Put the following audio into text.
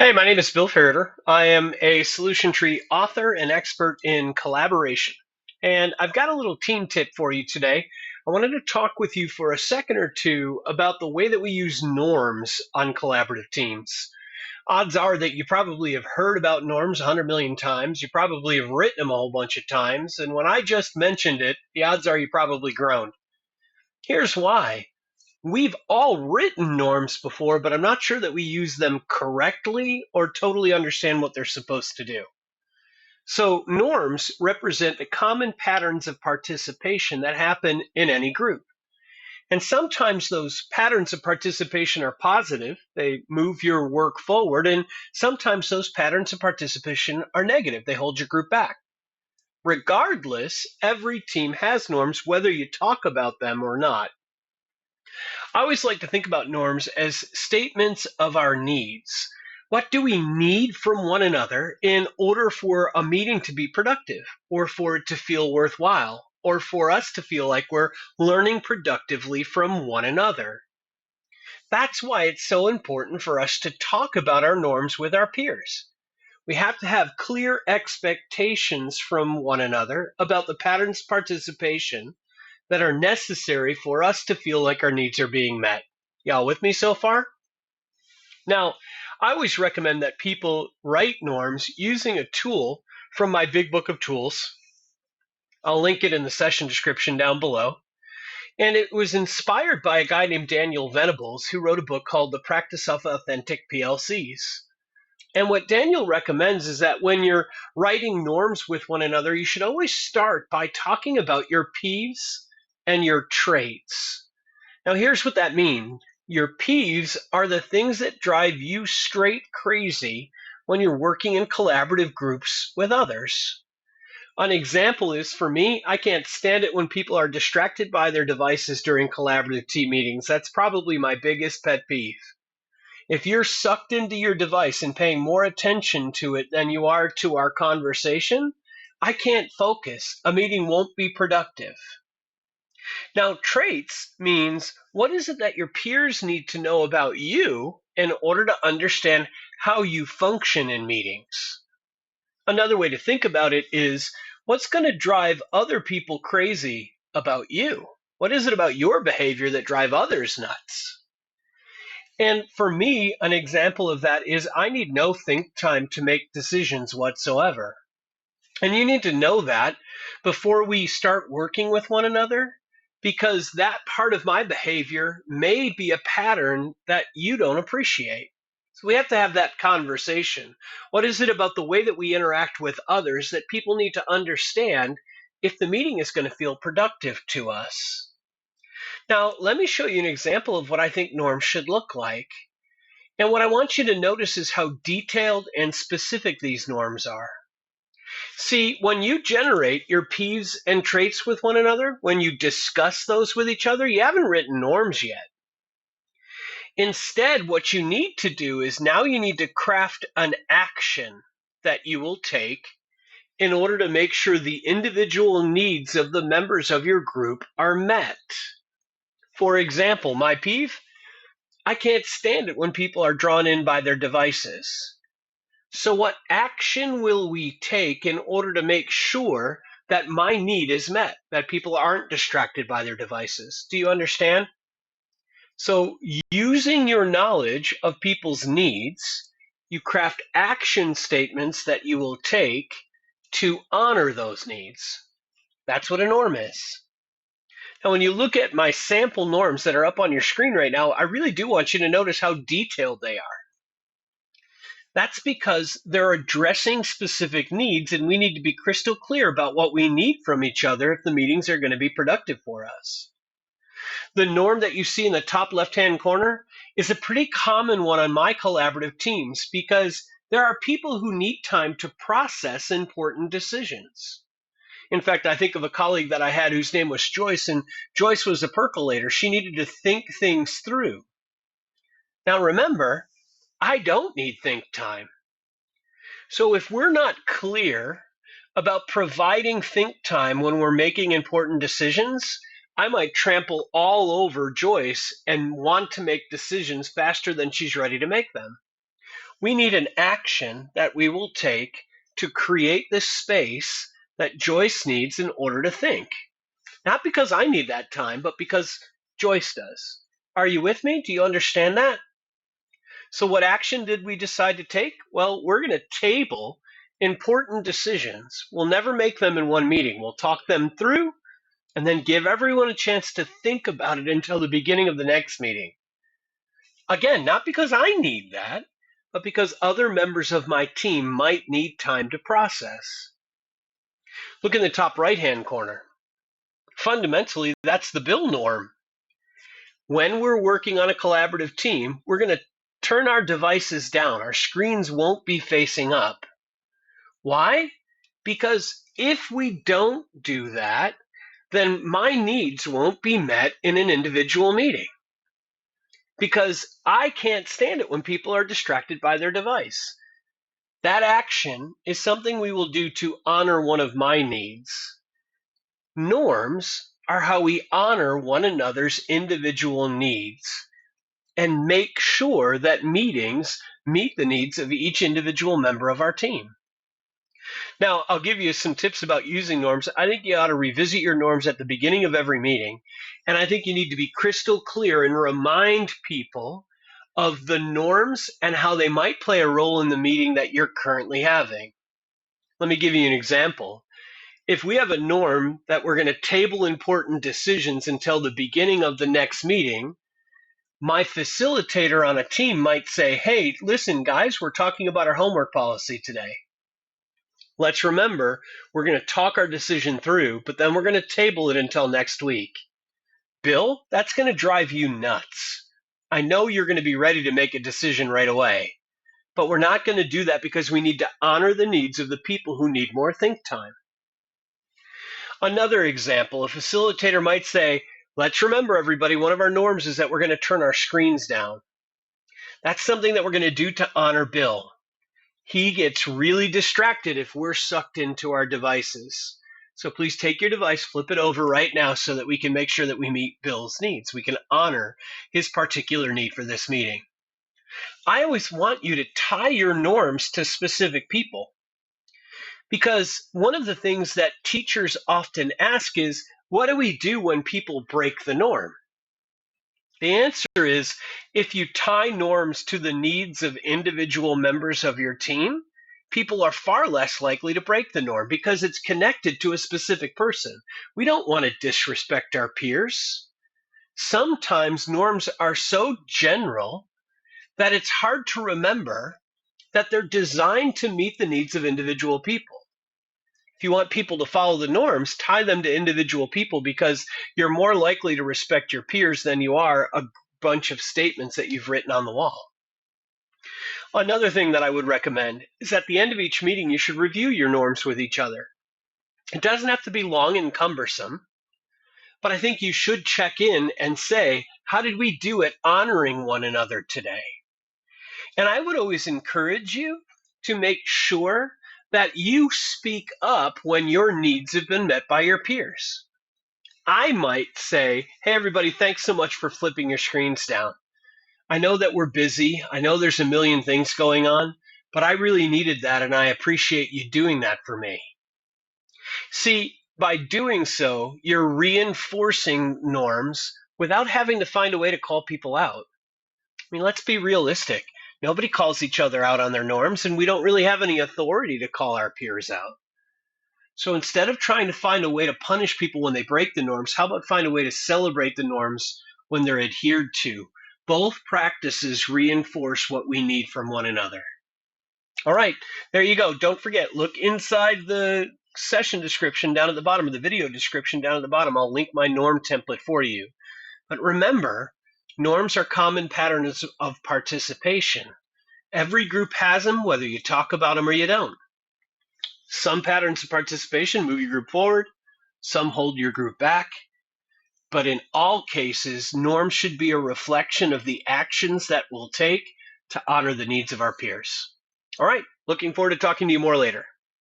Hey, my name is Bill Ferreter. I am a solution tree author and expert in collaboration. And I've got a little team tip for you today. I wanted to talk with you for a second or two about the way that we use norms on collaborative teams. Odds are that you probably have heard about norms 100 million times. You probably have written them a whole bunch of times. And when I just mentioned it, the odds are you probably groaned. Here's why. We've all written norms before, but I'm not sure that we use them correctly or totally understand what they're supposed to do. So, norms represent the common patterns of participation that happen in any group. And sometimes those patterns of participation are positive, they move your work forward, and sometimes those patterns of participation are negative, they hold your group back. Regardless, every team has norms, whether you talk about them or not. I always like to think about norms as statements of our needs. What do we need from one another in order for a meeting to be productive, or for it to feel worthwhile, or for us to feel like we're learning productively from one another? That's why it's so important for us to talk about our norms with our peers. We have to have clear expectations from one another about the patterns of participation that are necessary for us to feel like our needs are being met. Y'all with me so far? Now, I always recommend that people write norms using a tool from my big book of tools. I'll link it in the session description down below. And it was inspired by a guy named Daniel Venables who wrote a book called The Practice of Authentic PLCs. And what Daniel recommends is that when you're writing norms with one another, you should always start by talking about your peeves and your traits. Now, here's what that means. Your peeves are the things that drive you straight crazy when you're working in collaborative groups with others. An example is for me, I can't stand it when people are distracted by their devices during collaborative team meetings. That's probably my biggest pet peeve. If you're sucked into your device and paying more attention to it than you are to our conversation, I can't focus. A meeting won't be productive. Now, traits means what is it that your peers need to know about you in order to understand how you function in meetings? Another way to think about it is what's going to drive other people crazy about you? What is it about your behavior that drive others nuts? And for me, an example of that is I need no think time to make decisions whatsoever. And you need to know that before we start working with one another, because that part of my behavior may be a pattern that you don't appreciate. So we have to have that conversation. What is it about the way that we interact with others that people need to understand if the meeting is going to feel productive to us? Now, let me show you an example of what I think norms should look like. And what I want you to notice is how detailed and specific these norms are. See, when you generate your peeves and traits with one another, when you discuss those with each other, you haven't written norms yet. Instead, what you need to do is now you need to craft an action that you will take in order to make sure the individual needs of the members of your group are met. For example, my peeve, I can't stand it when people are drawn in by their devices. So, what action will we take in order to make sure that my need is met, that people aren't distracted by their devices? Do you understand? So, using your knowledge of people's needs, you craft action statements that you will take to honor those needs. That's what a norm is. Now, when you look at my sample norms that are up on your screen right now, I really do want you to notice how detailed they are. That's because they're addressing specific needs, and we need to be crystal clear about what we need from each other if the meetings are going to be productive for us. The norm that you see in the top left-hand corner is a pretty common one on my collaborative teams because there are people who need time to process important decisions. In fact, I think of a colleague that I had whose name was Joyce, and Joyce was a percolator. She needed to think things through. Now remember, I don't need think time. So if we're not clear about providing think time when we're making important decisions, I might trample all over Joyce and want to make decisions faster than she's ready to make them. We need an action that we will take to create this space that Joyce needs in order to think. Not because I need that time, but because Joyce does. Are you with me? Do you understand that? So what action did we decide to take? Well, we're going to table important decisions. We'll never make them in one meeting. We'll talk them through and then give everyone a chance to think about it until the beginning of the next meeting. Again, not because I need that, but because other members of my team might need time to process. Look in the top right-hand corner. Fundamentally, that's the Bill norm. When we're working on a collaborative team, we're going to turn our devices down. Our screens won't be facing up. Why? Because if we don't do that, then my needs won't be met in an individual meeting. Because I can't stand it when people are distracted by their device. That action is something we will do to honor one of my needs. Norms are how we honor one another's individual needs and make sure that meetings meet the needs of each individual member of our team. Now, I'll give you some tips about using norms. I think you ought to revisit your norms at the beginning of every meeting. And I think you need to be crystal clear and remind people of the norms and how they might play a role in the meeting that you're currently having. Let me give you an example. If we have a norm that we're going to table important decisions until the beginning of the next meeting, my facilitator on a team might say, hey, listen, guys, we're talking about our homework policy today. Let's remember, we're going to talk our decision through, but then we're going to table it until next week. Bill, that's going to drive you nuts. I know you're going to be ready to make a decision right away, but we're not going to do that because we need to honor the needs of the people who need more think time. Another example, a facilitator might say, let's remember, everybody, one of our norms is that we're going to turn our screens down. That's something that we're going to do to honor Bill. He gets really distracted if we're sucked into our devices. So please take your device, flip it over right now so that we can make sure that we meet Bill's needs. We can honor his particular need for this meeting. I always want you to tie your norms to specific people. Because one of the things that teachers often ask is, what do we do when people break the norm? The answer is, if you tie norms to the needs of individual members of your team, people are far less likely to break the norm because it's connected to a specific person. We don't want to disrespect our peers. Sometimes norms are so general that it's hard to remember that they're designed to meet the needs of individual people. If you want people to follow the norms, tie them to individual people because you're more likely to respect your peers than you are a bunch of statements that you've written on the wall. Another thing that I would recommend is at the end of each meeting, you should review your norms with each other. It doesn't have to be long and cumbersome, but I think you should check in and say, how did we do at honoring one another today? And I would always encourage you to make sure that you speak up when your needs have been met by your peers. I might say, hey, everybody, thanks so much for flipping your screens down. I know that we're busy. I know there's a million things going on, but I really needed that, and I appreciate you doing that for me. See, by doing so, you're reinforcing norms without having to find a way to call people out. I mean, let's be realistic. Nobody calls each other out on their norms, and we don't really have any authority to call our peers out. So instead of trying to find a way to punish people when they break the norms, how about find a way to celebrate the norms when they're adhered to? Both practices reinforce what we need from one another. All right, there you go. Don't forget, look inside the session description down at the bottom, or the video description down at the bottom. I'll link my norm template for you. But remember, norms are common patterns of participation. Every group has them, whether you talk about them or you don't. Some patterns of participation move your group forward, some hold your group back. But in all cases, norms should be a reflection of the actions that we'll take to honor the needs of our peers. All right, looking forward to talking to you more later.